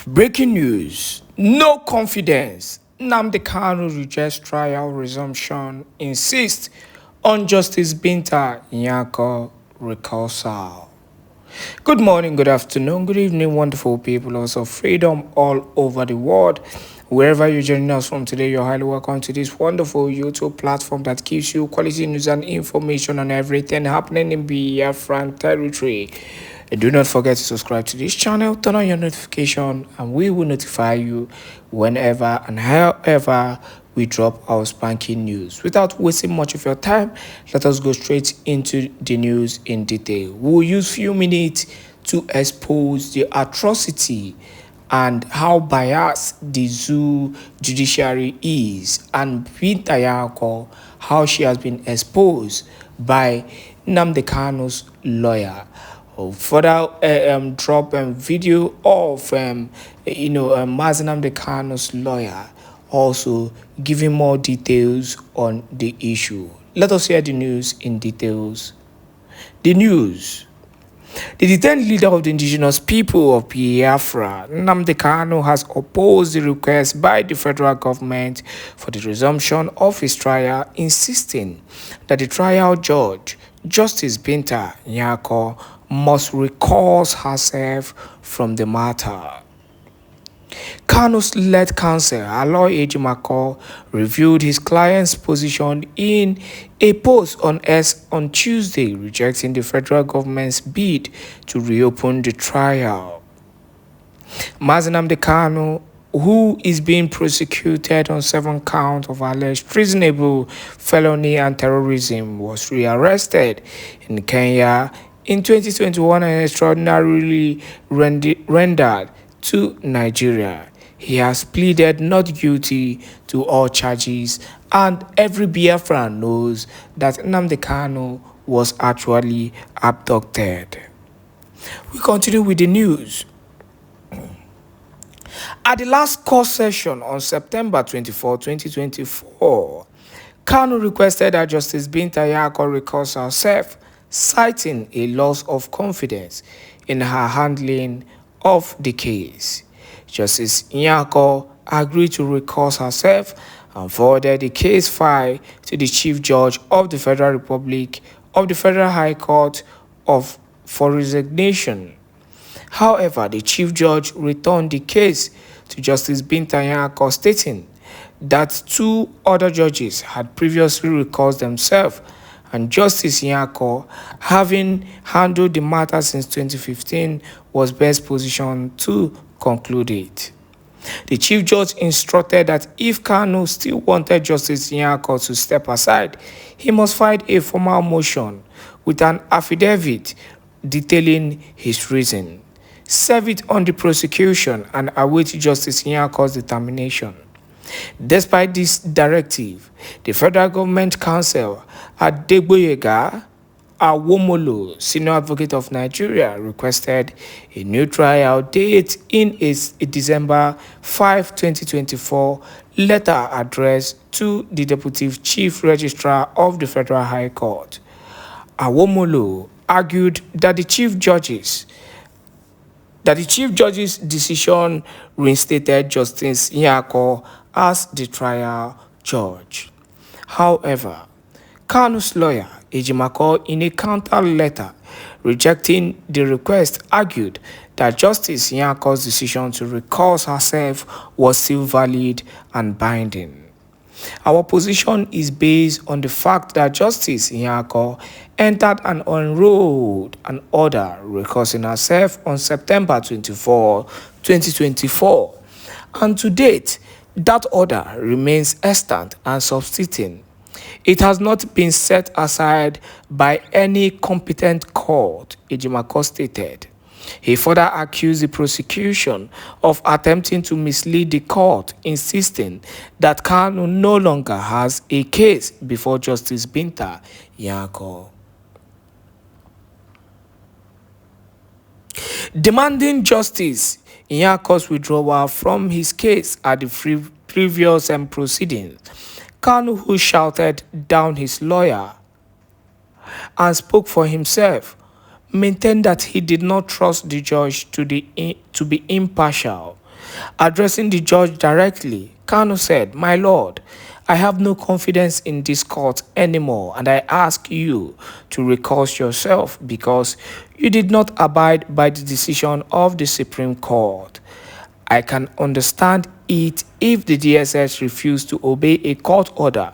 Breaking news. No confidence. NNAMDI Kanu rejects trial resumption. Insists on Justice BINTA NYAKO recusal. Good morning, good afternoon, good evening, wonderful people of freedom all over the world. Wherever you're joining us from today, you're highly welcome to this wonderful YouTube platform that gives you quality news and information on everything happening in Biafran territory. Do not forget to subscribe to this channel, turn on your notification, and we will notify you whenever and however we drop our spanking news. Without wasting much of your time, let us go straight into the news in detail. We'll use few minutes to expose the atrocity and how biased the zoo judiciary is, and BINTA NYAKO, how she has been exposed by NNAMDI Kanu's lawyer. Further drop video of NNAMDI Kanu's lawyer, also giving more details on the issue. Let us hear the news in details. The news. The detained leader of the indigenous people of Biafra, NNAMDI Kanu, has opposed the request by the federal government for the resumption of his trial, insisting that the trial judge, Justice BINTA NYAKO, must recuse herself from the matter. Kanu's led counsel, Aloy Ejimako, reviewed his client's position in a post on X on Tuesday, rejecting the federal government's bid to reopen the trial. NNAMDI Kanu, who is being prosecuted on 7 counts of alleged treasonable felony and terrorism, was rearrested in Kenya in 2021 and extraordinarily rendered to Nigeria. He has pleaded not guilty to all charges, and every Biafran knows that NNAMDI Kanu was actually abducted. We continue with the news. At the last court session on September 24, 2024, Kanu requested that Justice BINTA NYAKO recuse herself, citing a loss of confidence in her handling of the case. Justice NYAKO agreed to recuse herself and forwarded the case file to the Chief Judge of the Federal Republic of the Federal High Court for resignation. However, the Chief Judge returned the case to Justice BINTA NYAKO, stating that 2 other judges had previously recused themselves, and Justice NYAKO, having handled the matter since 2015, was best positioned to conclude it. The Chief Judge instructed that if Kanu still wanted Justice NYAKO to step aside, he must file a formal motion with an affidavit detailing his reason, serve it on the prosecution, and await Justice NYAKO's determination. Despite this directive, the federal government counsel Adegboyega Awomolo, senior advocate of Nigeria, requested a new trial date in a December 5, 2024 letter addressed to the Deputy Chief Registrar of the Federal High Court. Awomolo argued that the Chief Judge's decision reinstated Justice NYAKO as the trial judge. However, Kanu's lawyer, Ejimako, in a counter letter rejecting the request, argued that Justice NYAKO's decision to recuse herself was still valid and binding. Our position is based on the fact that Justice NYAKO entered and unrolled an order recusing herself on September 24, 2024, and to date, that order remains extant and subsisting. It has not been set aside by any competent court, Ejimako stated. He further accused the prosecution of attempting to mislead the court, insisting that Kanu no longer has a case before Justice BINTA NYAKO. Demanding Justice NYAKO's withdrawal from his case at the previous proceedings, Kanu, who shouted down his lawyer and spoke for himself, maintained that he did not trust the judge to be impartial. Addressing the judge directly, Kanu said, "My lord, I have no confidence in this court anymore, and I ask you to recuse yourself because you did not abide by the decision of the Supreme Court. I can understand it if the DSS refused to obey a court order,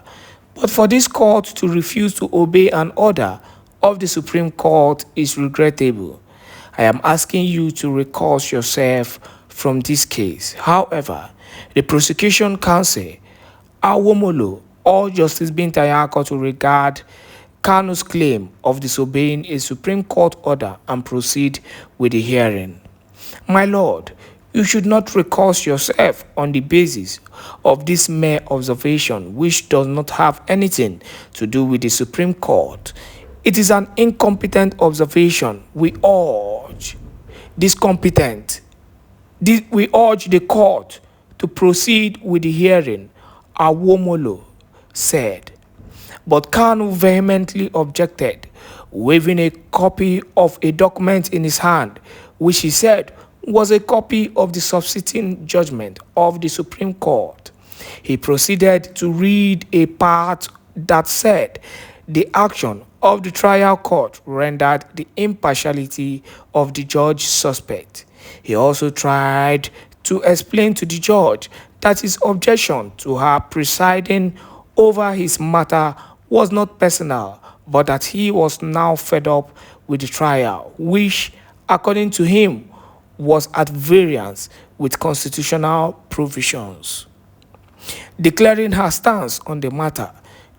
but for this court to refuse to obey an order of the Supreme Court is regrettable. I am asking you to recuse yourself from this case." However, the prosecution counsel, Awomolo, or Justice BINTA NYAKO to regard Kanu's claim of disobeying a Supreme Court order and proceed with the hearing. "My lord, you should not recuse yourself on the basis of this mere observation which does not have anything to do with the Supreme Court. It is an incompetent observation. We urge the court to proceed with the hearing," Awomolo said. But Kanu vehemently objected, waving a copy of a document in his hand, which he said was a copy of the subsisting judgment of the Supreme Court. He proceeded to read a part that said the action of the trial court rendered the impartiality of the judge suspect. He also tried to explain to the judge that his objection to her presiding over his matter was not personal, but that he was now fed up with the trial, which, according to him, was at variance with constitutional provisions. Declaring her stance on the matter,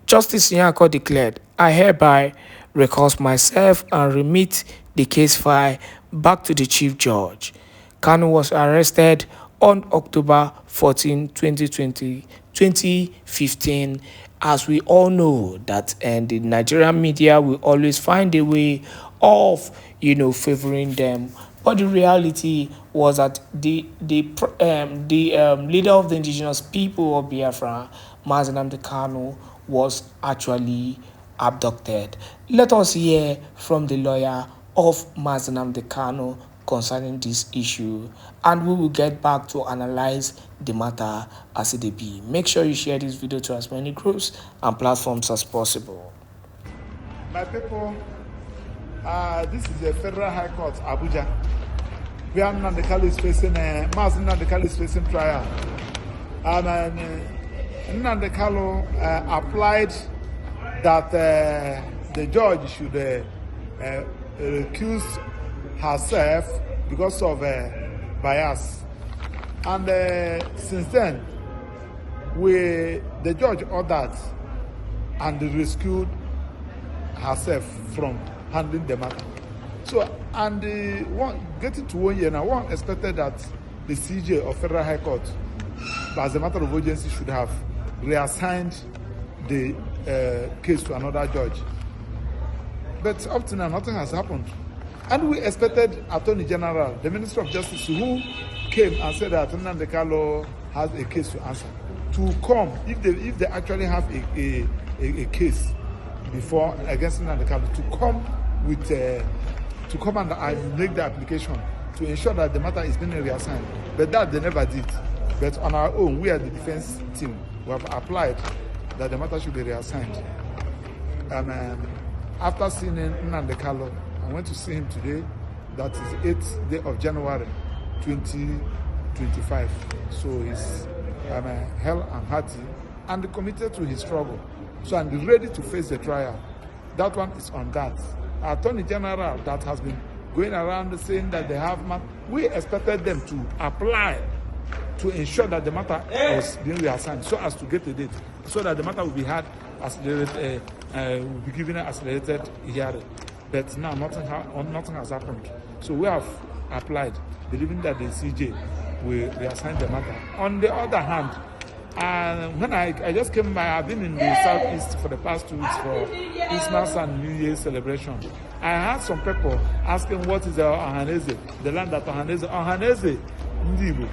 Justice NYAKO declared, "I hereby recuse myself and remit the case file back to the Chief Judge." Kanu was arrested on October 14, 2015. As we all know that the Nigerian media will always find a way of, favoring them. But the reality was that the leader of the indigenous people of Biafra, NNAMDI Kanu, was actually abducted. Let us hear from the lawyer of NNAMDI Kanu concerning this issue, and we will get back to analyze the matter as it be. Make sure you share this video to as many groups and platforms as possible. My people, this is the Federal High Court, Abuja, where NNAMDI Kanu is facing NNAMDI Kanu is facing trial, and NNAMDI Kanu applied that the judge should recuse herself because of bias, and since then the judge ordered and rescued herself from handling the matter. So, and getting to 1 year now, one expected that the CJ of Federal High Court, as a matter of urgency, should have reassigned the case to another judge. But up to now, nothing has happened. And we expected Attorney General, the Minister of Justice, who came and said that NNAMDI Kanu has a case to answer, to come, if they actually have a case before against NNAMDI Kanu, to come and make the application to ensure that the matter is being reassigned. But that they never did. But on our own, we are the defense team. We have applied that the matter should be reassigned. And after seeing NNAMDI Kanu, I went to see him today. That is 8th day of January 2025. So he's hell and hearty and committed to his struggle. So I'm ready to face the trial. That one is on that. Attorney General that has been going around saying that they have we expected them to apply to ensure that the matter was being reassigned so as to get a date, so that the matter will be had accelerated, will be given an accelerated hearing. But now nothing has happened. So we have applied, believing that the CJ will reassign the matter. On the other hand, when I just came by, I've been in the southeast for the past 2 weeks for Christmas and New Year's celebration. I had some people asking what is the Ohaneze, the land that Ohaneze, Igbo.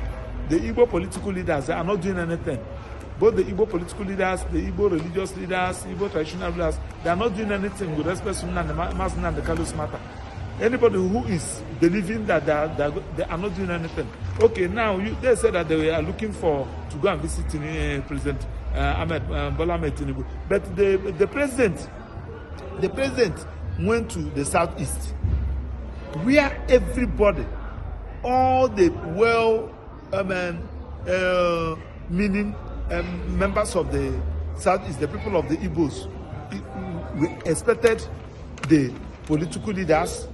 The Igbo political leaders, they are not doing anything. Both the Igbo political leaders, the Igbo religious leaders, Igbo traditional leaders, they are not doing anything with respect to NNAMDI Kanu's matter. Anybody who is believing that they are not doing anything, Okay, now they said that they are looking to go and visit President Ahmed Bola Ahmed Tinubu, but the president went to the southeast, where everybody, all the meaning members of the southeast, the people of the Igbos, we expected the political leaders,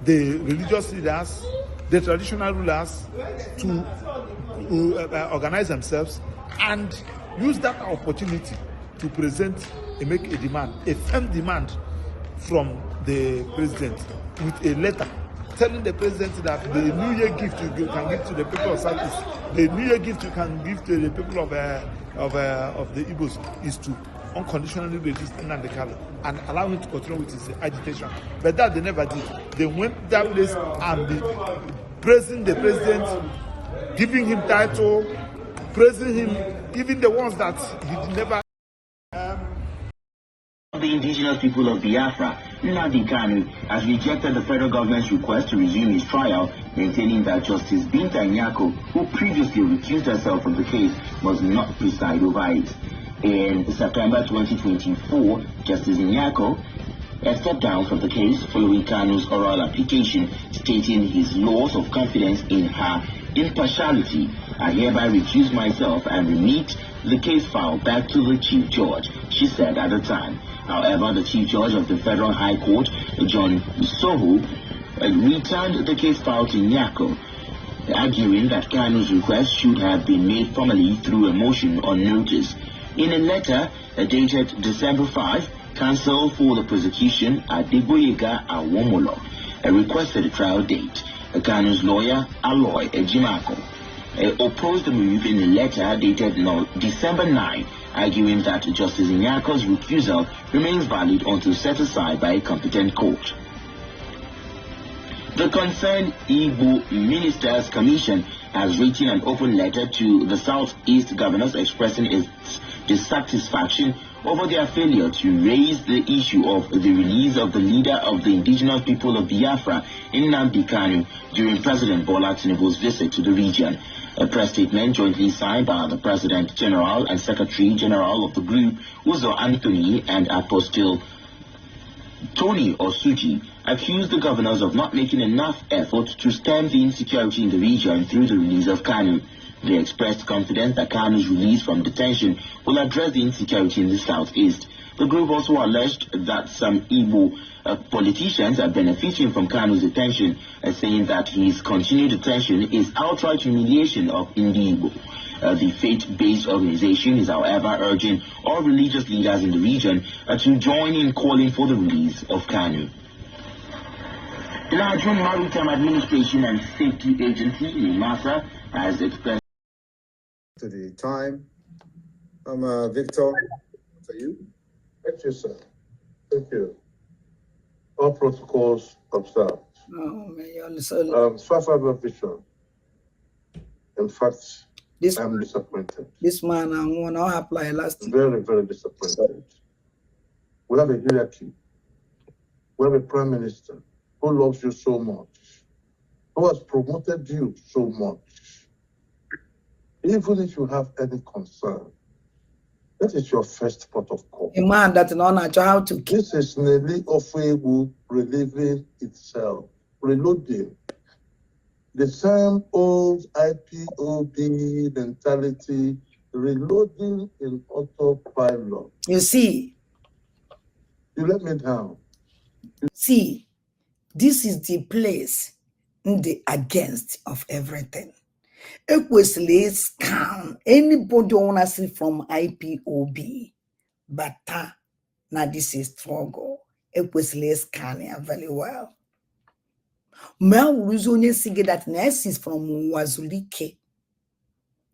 the religious leaders, the traditional rulers to organize themselves and use that opportunity to make a demand, a firm demand from the president with a letter telling the president that the New Year gift you can give to the people of Southeast, the New Year gift you can give to the people of the Igbos is to unconditionally release NNAMDI Kanu and allow him to continue with his agitation. But that they never did. They went that place and be praising the president, giving him title, praising him, even the ones that he never. The indigenous people of Biafra, NNAMDI Kanu, has rejected the federal government's request to resume his trial, maintaining that Justice BINTA NYAKO, who previously recused herself from the case, must not preside over it. In September 2024, Justice NYAKO stepped down from the case following Kanu's oral application stating his loss of confidence in her impartiality. I hereby recuse myself and remit the case file back to the Chief Judge, she said at the time. However, the Chief Judge of the Federal High Court, John Soho, returned the case file to NYAKO, arguing that Kanu's request should have been made formally through a motion on notice. In a letter dated December 5, counsel for the prosecution, Adegboyega Awomolo, requested a trial date. Kanu's lawyer, Aloy Ejimako, opposed the move in a letter dated December 9, arguing that Justice NYAKO's recusal remains valid until set aside by a competent court. The concerned Igbo Ministers Commission has written an open letter to the Southeast governors expressing its dissatisfaction over their failure to raise the issue of the release of the leader of the indigenous people of Biafra, NNAMDI Kanu, during President Bola Tinubu's visit to the region. A press statement jointly signed by the President General and Secretary General of the group, Uzo Anthony and Apostle Tony Osuji, accused the governors of not making enough effort to stem the insecurity in the region through the release of Kanu. They expressed confidence that Kanu's release from detention will address the insecurity in the southeast. The group also alleged that some Igbo politicians are benefiting from Kanu's detention, saying that his continued detention is outright humiliation of Igbo. The faith-based organization is, however, urging all religious leaders in the region to join in calling for the release of Kanu. The Nigerian Maritime Administration and Safety Agency, NIMASA, has expressed to the time. I'm Victor. For you? Thank you, sir. Thank you. All protocols observed. Oh, man, you understand? Favorable vision. In fact, I'm disappointed. This man, I want to apply last. Very, very disappointed. We have a hierarchy. We have a prime minister who loves you so much, who has promoted you so much. Even if you have any concern, that is your first port of call. A man that knows not how to kill. This is Nelly Ofebu relieving itself, reloading. The same old IPOB mentality, reloading in autopilot. You see? You let me down. See, this is the place in the against of everything. Equally scam anybody wanna see from IPOB, but now this is struggle. Equally scanning very well. Mel Ruzone sige that nurses from Wazulike.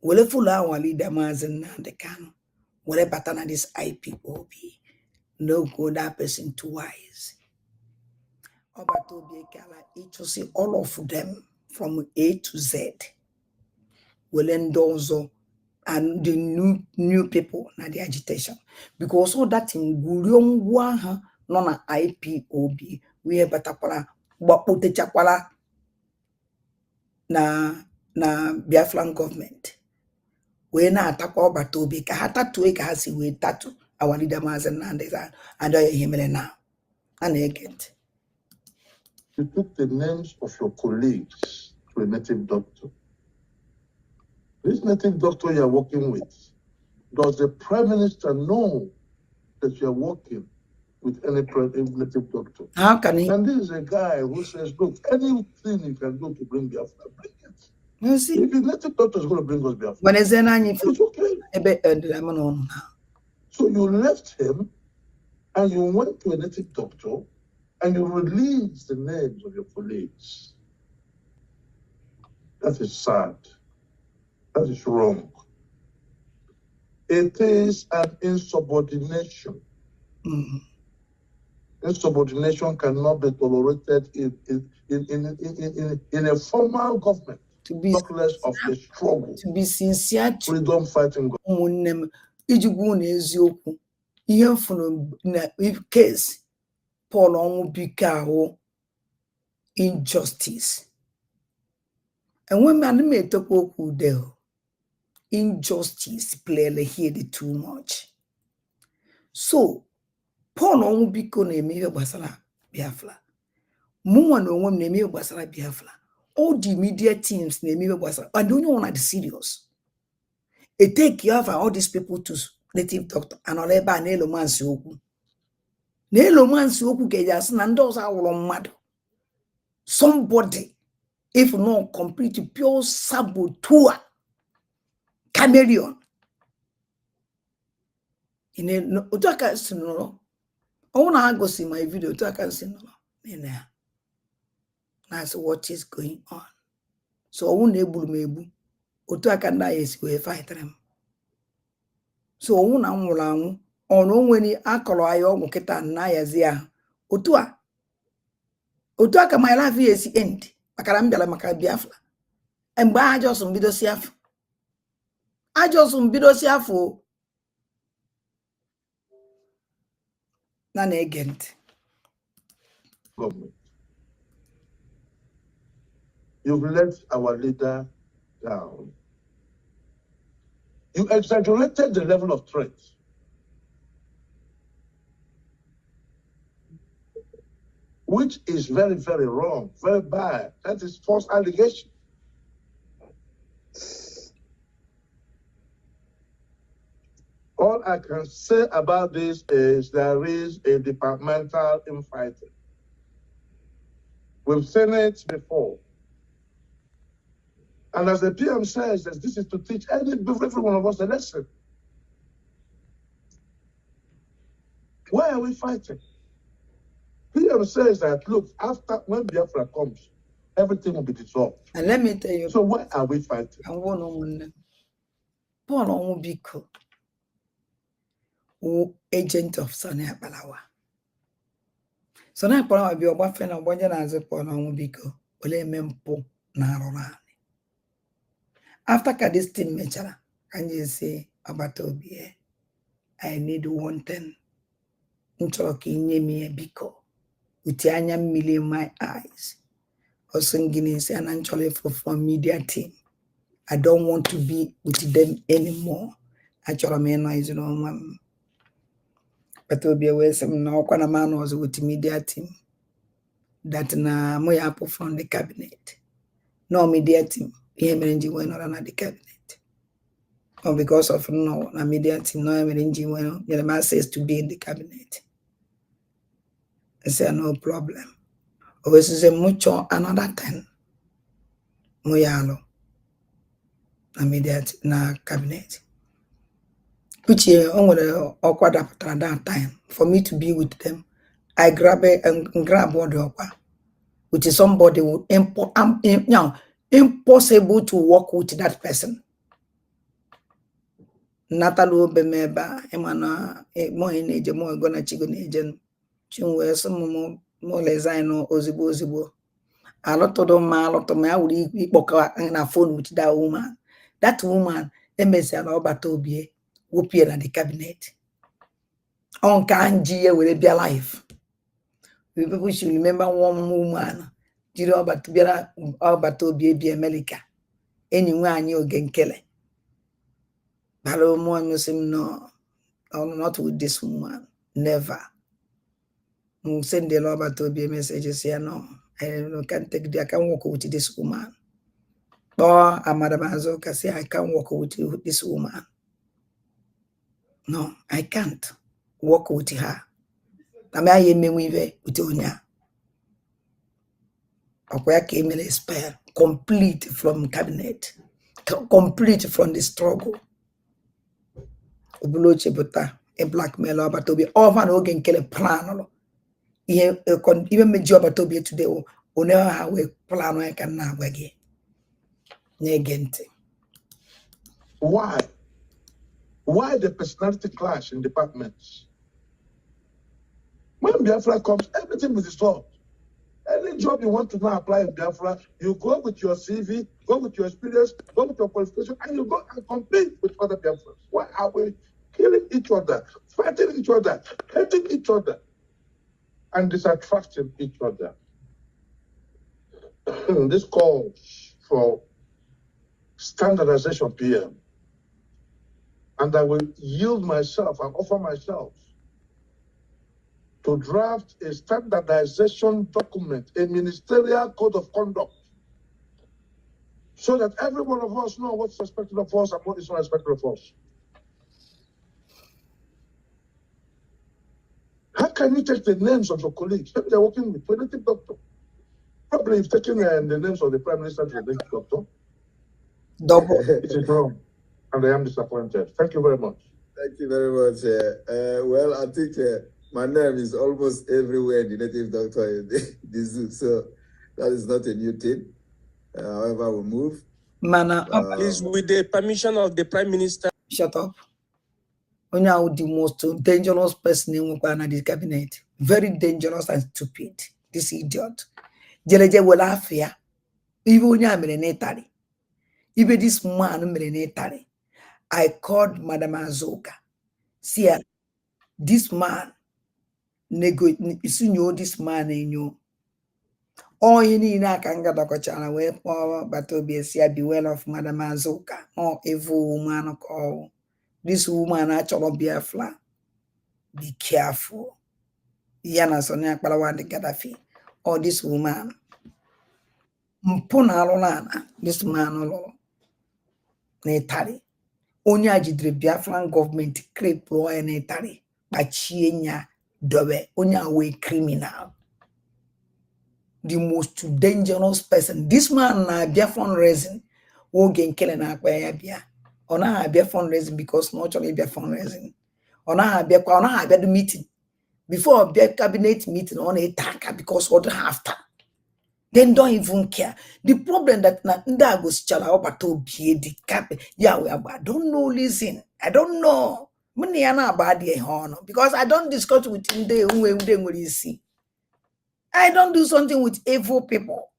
Wale full our leader Mazen NNAMDI Kanu. Wale batana this IPOB. No go that person twice. It will see all of them from A to Z. Will endorse and the new people na the agitation. Because all that in Gurion Waha non IPOB. We have batakwala bapote chakwala na na Biafran government we na-atakwa ọbata obi ka ha tatue ka ha si wee tatu our leader Maazị Nnamdi and ihe mere now. And again, you took the names of your colleagues to a native doctor. This native doctor you are working with, does the Prime Minister know that you are working with any native doctor? How can he? And this is a guy who says, look, anything you can do to bring Biafra, bring it. You see, if the native doctor is going to bring us Biafra, when is it's okay. So you left him and you went to a native doctor and you released the names of your colleagues. That is sad. That is wrong. It is an insubordination. Mm-hmm. Insubordination cannot be tolerated in a formal government. To be talk less of the struggle. To be sincere. Freedom fighting government. Ihe funu na case Paul Onwubika injustice. And when man may talk about injustice play here too much. So Paul Onwubika na eme gbasara Biafra. Mụnwa na onwe m na eme gbasara Biafra. All the media teams na eme gbasara. And don't you want to serious? It take you have all these people to native doctor and all ebe a na-elo mansi okwu. Na-elo mansi okwu ka eji asị na ndị ọzọ awụrụ mmadụ. Somebody, if not complete pure saboteur, chameleon. Otu aka si nọrọ. Ọ na ha gosi my video, otu aka si nọrọ. That's what is going on. So ọ na egburu m egbu. Otu aka ndị anyị esi wee fight them. So ọ na nwụrụ anwụ ọnụ onwere akọrọ anyị ọgwụ kịta na yazi ahụ. Otu aka my life esi end maka na m bịara maka Biafra. Mgbe ajọsụ mbidosi afọ. Ajọsụ mbidosi afọ na na-ege ntị. You've let our leader down. You exaggerated the level of threat. Which is very, very wrong, very bad. That is false allegation. All I can say about this is there is a departmental infighting. We've seen it before. And as the PM says, that this is to teach every one of us a lesson. Why are we fighting? PM says that, look, after when Biafra comes, everything will be dissolved. And let me tell you. So why are we fighting? I want to Paul Onwubika, agent of Sani Akpalawa. Sani Akpalawa be a boyfriend of Bonjana Paul Onwubika, Ole Mempo Narorani. After this thing, can you say about Obi? I need 110. Talking me a biko. Utianya million my eyes. Also Guinness and actually from media team. I don't want to be with them anymore. Actually, I'm not on one. But will be aware some now when a man was with the media team. That na moya from the cabinet. No media team. Emerenji went on the cabinet. Or because of no media team, no emerenji went the man says to be in the cabinet. I said no problem. Always is a mucho another 10. Moyalo. Na media na cabinet. Which only awkward after that time. For me to be with them, I grab it and grab what which is somebody would impossible to work with that person. Natalu bemeba emana mo eneje mo gonna chigo nejen chinwe some mo lezino ozibo a lot of me I would ikpoka na phone with that woman. That woman emesi ala obatobie wopie na the cabinet on kanji will be alive. People should remember one woman Jiro Obatobie America. enyi anyị oge nkele bara ụmụ sim no, not with this woman, never. Send the Lord to be a message, say no, I can't take the, I can't walk with this woman. Or a Madam Azoka say I can't walk with this woman. No, I can't walk with her. I mean, with Onya. Okwaya came in expire, complete from cabinet, complete from the struggle. Obuloche buta a blackmail about to be over and again kill a plan. Even my job at Toby today, or never have a plan I can now again. Why? Why the personality clash in departments? When Biafra comes, everything is resolved. Any job you want to now apply in Biafra, you go with your CV, go with your experience, go with your qualification, and you go and compete with other Biafrans. Why are we killing each other, fighting each other, hating each other, and disattracting each other? This calls for standardization PM. And I will yield myself and offer myself to draft a standardization document, a ministerial code of conduct, so that every one of us know what's expected of us and what is not expected of us. How can you take the names of your colleagues? Maybe they're working with a native doctor. Probably you've taken the names of the Prime Minister to the native doctor. Double. It is wrong, and I am disappointed. Thank you very much. Thank you very much. Well, I think my name is almost everywhere in the native doctor in the zoo, so that is not a new thing. However, we move. Mana, Please, with the permission of the Prime Minister. Shut up. Onya the most dangerous person in this cabinet. Very dangerous and stupid. This idiot. Jeleje welafia. Even Onya merenetari. Even this man merenetari. I called Madam Azoka. See, this man, this man in you. All you need na kanga dokochana we power but be well of Madam Azoka. No evil woman call. This woman actually be a flat. Be careful. Yana sonia palawandi Gaddafi. Or this woman. Mpuna alolana. This man alone. Netari. Onya jidre Biafran government creep law netari. Bachienya dobe. Onya we criminal. The most dangerous person. This man na Biafran reason. Wogen kele na kwaya bia. Ona have fundraising because not only be fundraising. Ona have the meeting. Before be cabinet meeting on a tanker because other after. Then don't even care. The problem that na goes chala obato be the cap. Yeah, I don't know, listen. I don't know. Because I don't discuss with him when you see. I don't do something with evil people.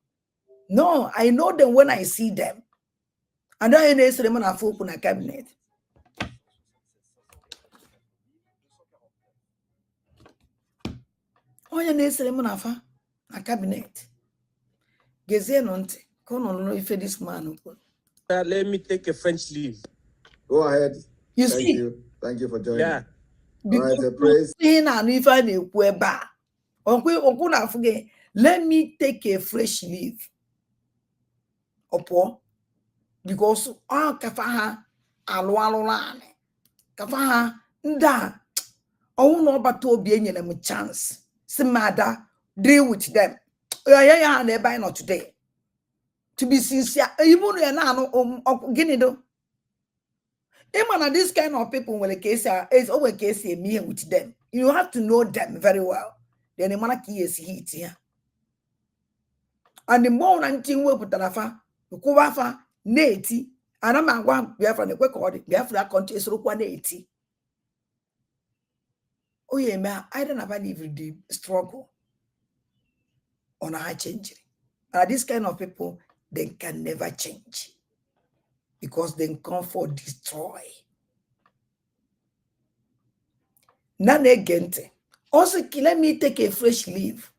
No, I know them when I see them. And then they say, "Man, I folk in a cabinet." Oh, you say, "Man, a cabinet." Gezenonte, come on, if this man. Let me take a French leave. Go ahead. You Thank see? you. Thank you for joining. Yeah. Because All right, praise. Let me take a fresh leave. Opo. Because kafaha alwalulane. Kafaha nda. Oh no, but to be any chance. Simada, deal with them. Yeah, they're not today. To be sincere, even Guinea. Even this kind of people when the case is over case me with them. You have to know them very well. Then the monarchy is heat here. And the more nanting work with Tarafa, the Kuwafa, Nati, and I'm one Biafra the quick order, Biafra country is 180. Oh, yeah, man, I don't have any the struggle on a change. And this kind of people, they can never change because they come for destroy. None again. Also, let me take a fresh leave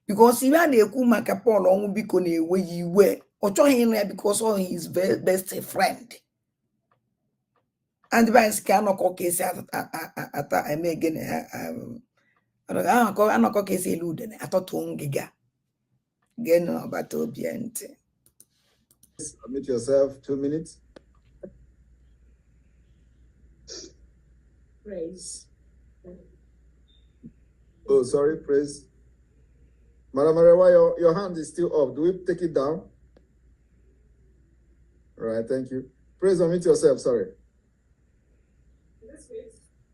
because if I ne kumaka Paul on be kone where you were because of his best friend. And the vice cannot call case at I may again. I don't case elude. I thought to giga. Again, about obiente. Unmute yourself, 2 minutes. Praise. Oh, sorry, praise. Madam Arewa, your hand is still up. Do we take it down? All right, thank you. Praise, unmute yourself, sorry.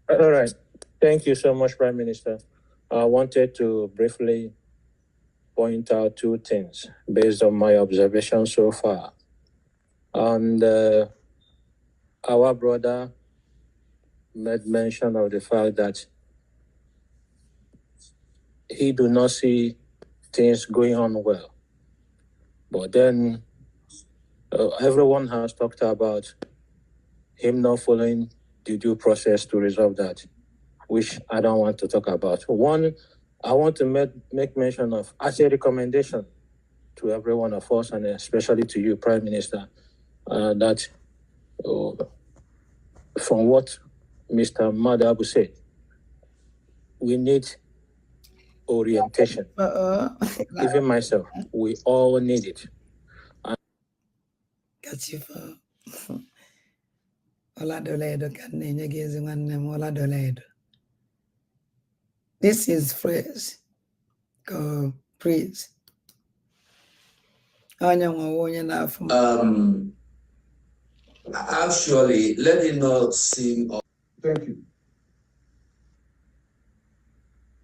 All right. Thank you so much, Prime Minister. I wanted to briefly point out two things based on my observation so far. And our brother made mention of the fact that he do not see things going on well. But then everyone has talked about him not following the due process to resolve that, which I don't want to talk about. One, I want to make mention of, as a recommendation to every one of us, and especially to you, Prime Minister, that from what Mr. Madabu said, we need orientation. Even myself, we all need it. This is phrase. Go praise. Actually, let it not seem. Thank you.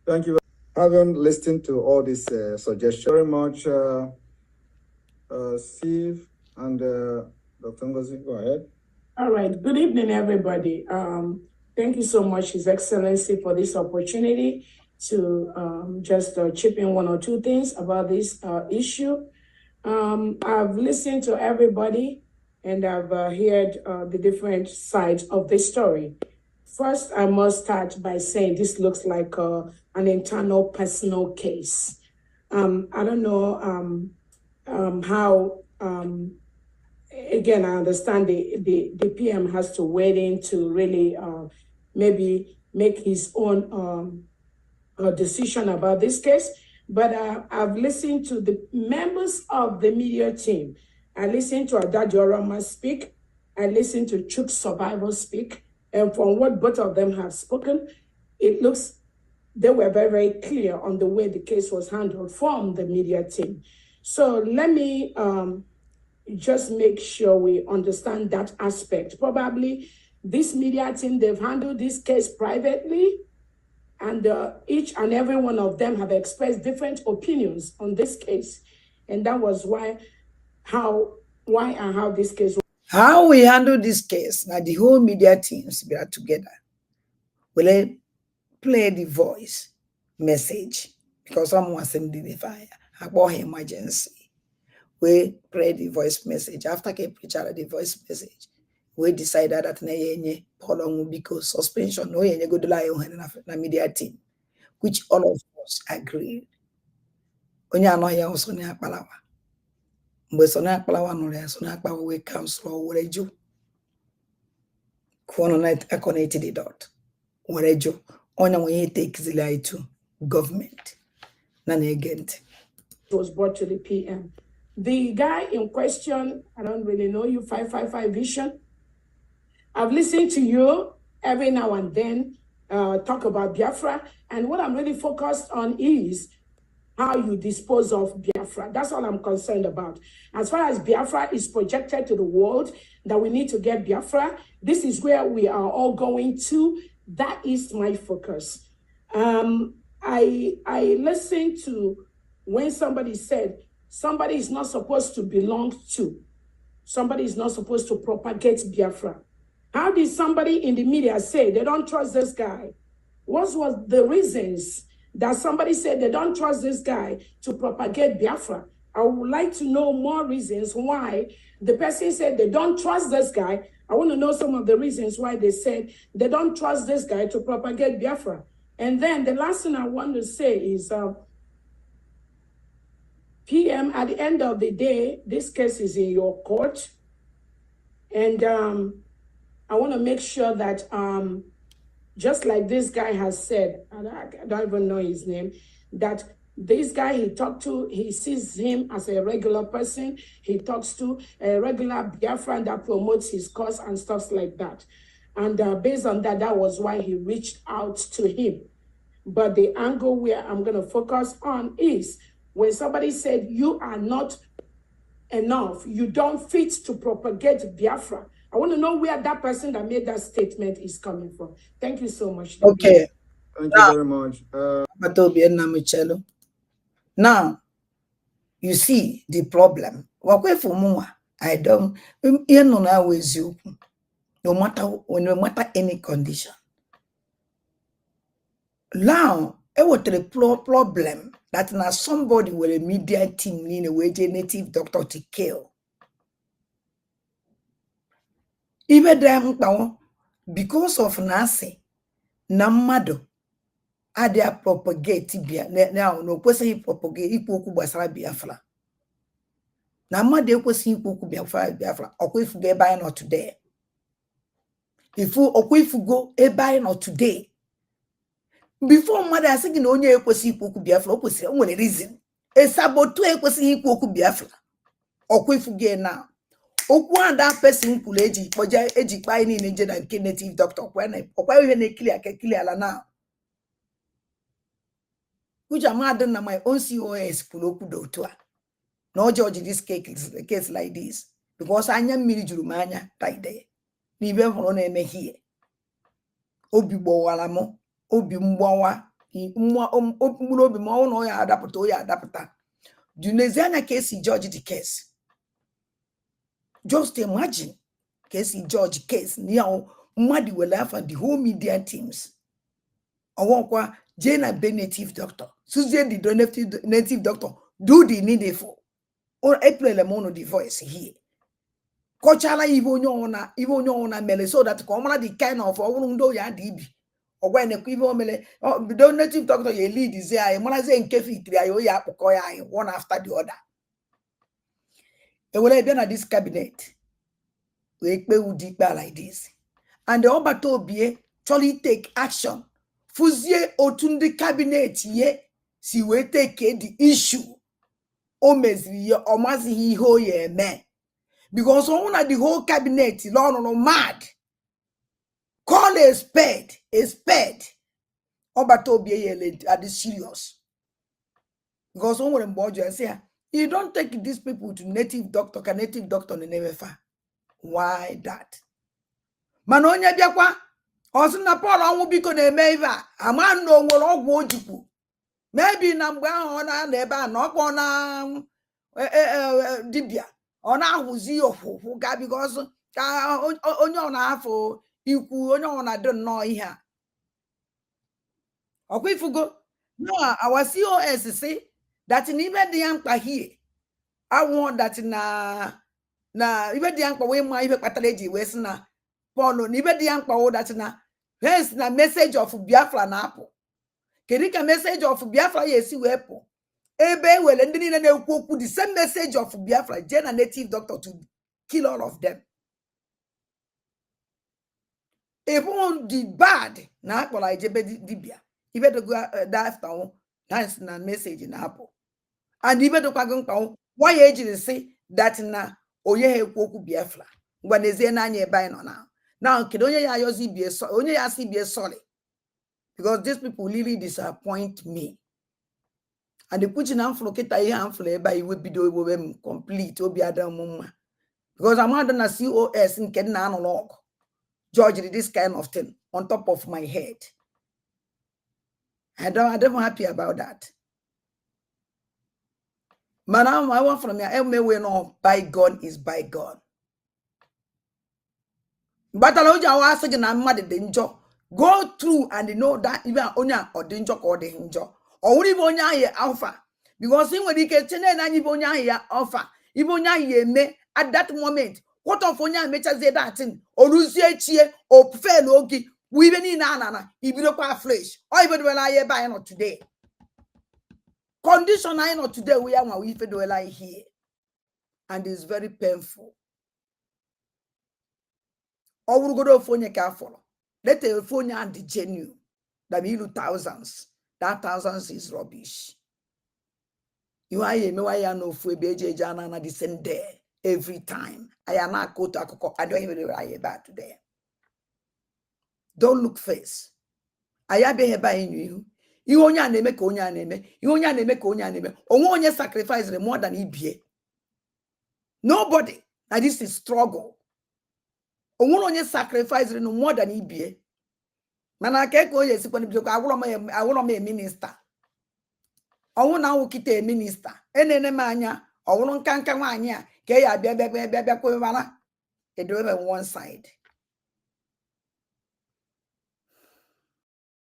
Thank you. Having listened to all these suggestions, very much, Steve and Dr. Ngozi, go ahead. All right. Good evening, everybody. Thank you so much, His Excellency, for this opportunity to just chip in one or two things about this issue. I've listened to everybody and I've heard the different sides of the story. First, I must start by saying this looks like an internal personal case. I don't know how, again, I understand the PM has to wade in to really maybe make his own decision about this case. But I've listened to the members of the media team. I listened to Adadio Oroma speak. I listened to Chuk Survival speak. And from what both of them have spoken, it looks they were very, very clear on the way the case was handled from the media team. So let me just make sure we understand that aspect. Probably this media team, they've handled this case privately, and each and every one of them have expressed different opinions on this case. And that was why and how this case was. How we handle this case, now the whole media teams be together. Will play the voice message because someone send the fire about emergency. We play the voice message. After I preacher the voice message, we decided that na because suspension no go to lie on the media team, which all of us agreed. Onya no ya also na akpalawa. Mgbe so na akpalawa no ya so na akpawa we counsel were ju. Kono na connected the dot. Were ju. Onya we take zilai to government. None again. It was brought to the PM. The guy in question, I don't really know you, 555 Vision. I've listened to you every now and then talk about Biafra. And what I'm really focused on is how you dispose of Biafra. That's all I'm concerned about. As far as Biafra is projected to the world, that we need to get Biafra, this is where we are all going to. That is my focus. I listened to when somebody said, somebody is not supposed to belong to. Somebody is not supposed to propagate Biafra. How did somebody in the media say they don't trust this guy? What was the reasons that somebody said they don't trust this guy to propagate Biafra? I would like to know more reasons why the person said they don't trust this guy. I want to know some of the reasons why they said they don't trust this guy to propagate Biafra. And then the last thing I want to say is, PM, at the end of the day, this case is in your court. And I want to make sure that just like this guy has said, and I don't even know his name, that this guy he talked to, he sees him as a regular person. He talks to a regular Biafran that promotes his cause and stuff like that. And based on that, that was why he reached out to him. But the angle where I'm going to focus on is when somebody said, you are not enough, you don't fit to propagate Biafra. I want to know where that person that made that statement is coming from. Thank you so much. Okay. Thank you very much. Now, you see the problem. I don't, no matter any condition. Now, it was the problem that now somebody with a media team in a way, native doctor to kill. Even them because of Nasi, Namado, Adia propagate now, no person propagate equal Basara Biafra. Namade was equal Biafra, or if they buy not today. If you go a buy not today. Before mother I think only a kwesi ikwu Biafra kwesiri onwere reason e sabotu ekwesịghị ikwu okwu Biafra okwefuge na okwu and that person kwuru eji kpoja eji kpa anyị niile je na nke native doctor okwa ihe na clear ka clear ala na uja mad na my own COS kwuru okwu do otu a no judge this case like this because anya mmiri juru m anya taide na ibe hụrụ na eme hie obi gbowara m obi mgbawa mkpụrụ obi ma ọ na ya adapụta Duneziana case judge the case. Just imagine case judge case now mmadụ will laugh at the whole media teams. Ọwọkwa Jane be native doctor Susie the native doctor do the needful or April Lemono the voice here. Kochala even ona mele so that come the kind of ndo ya dibi. Or when a quivo mele, the native doctor ye lead is there, Monaze and Kefi, one after the other. It will have been at this cabinet. We deep like this. And the Obato be truly take action. Fuzie otundi cabinet ye, si we take the issue. Omezi omazi ho ye man. Because on the whole cabinet, no mad. Call a spade, Obato be at the serious. Because someone in Bojo say, you don't take these people to native doctor in Nemefa. Why that? Manonya biakwa, osuna Paul won't be gonna meva, a man no more wojipu. Maybe number on a neba, not on Dibia, on a who's who got because on your half or you could I don't know here. Okay, if you go, no, our COS say that in even the young here, I want that na even the young way my even patology west na Polo, even the young power that na here's na message of Biafra na apple. Kerika message of Biafra yes wepo. Ebe well and then the same message of Biafra, Jane and native doctor to kill all of them. Even the bad na akpola ijebe dibia. Even to go that town, that's na message in apple. And even to go why agent say that na oye kwoku Biafra. When is na nye buy no now. Now kidonya ya yozi be onye ya si be solid. Because these people really disappoint me. And the put in amfloketa ye amfle will be do complete obi adam mumma. Because I'm not na COS in Kedna analog. George did this kind of thing on top of my head. I'm happy about that. Madam, I want from your way no bygone is bygone. But I was asking I'm mad at the danger. Go through and know that even onya or danger or the danger. Or even onya alpha. Because when you get and even onya alpha, even onya me at that moment. What of onya mecha say that thing? Or lose ye or fail okay. We even in anana, if you look at flesh, or even when I buy not today. Condition I know today we are we do like here. And it's very painful. Or we go to phone careful. Let a phone and the genuine. That means thousands. That thousands is rubbish. You are no free BJ Jana the same day every time. I am not go to Akoko. I don't even write about today. Don't look face. I have been by you. You only name konya name. You only name konya name. Only sacrifice more than EBA. Nobody. Now this is struggle. Only sacrifice no more than EBA. Mana keko yes I want a minister. I want to a minister. NNAMDI. I want to can't come on here. Kaya one side.